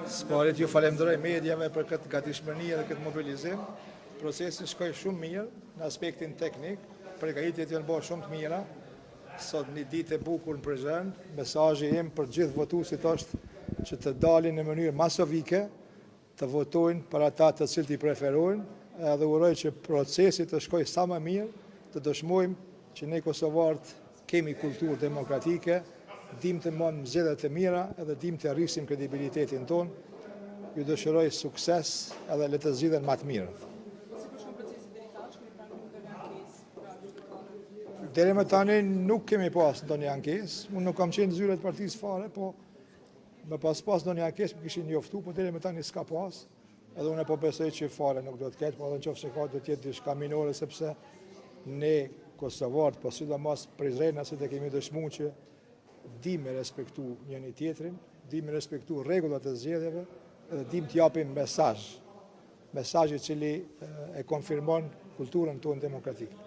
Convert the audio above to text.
Sparit ju falenderoj medjave për këtë gatishmëri dhe këtë mobilizim. Procesi shkoi shumë mirë në aspektin teknik, përgatitet janë bërë shumë të mira. Sot një ditë e bukur në Prizren, mesazhi im për gjithë votuesit është që të dalin në mënyrë masovike, të votojnë për ata të cilët i preferojnë, edhe uroj që procesi të shkojë sa më mirë, të dëshmojmë që ne kosovarët kemi kulturë demokratike, dim të marrim zgjedhje të mira edhe dim të arrisim kredibilitetin ton. Ju dëshiroj sukses edhe le të zgjidhen më të mirët. Deri më tani nuk kemi pas ndonjë ankesë. Unë nuk kam qenë zyre të partisë fare, po me pas ndonjë ankesë më kishin njoftu, po deri më tani s'ka pas. Edhe unë po besoj që fare nuk do të ketë, po edhe nëse ka do të jetë diçka minore sepse ne kosovarët, po sidomos prizrenasit e kemi dëshmuar që dim me respektu njëri tjetrin, dim me respektu rregullat e zgjedhjeve dhe dim të japim mesazh i cili e konfirmon kulturën tonë demokratike.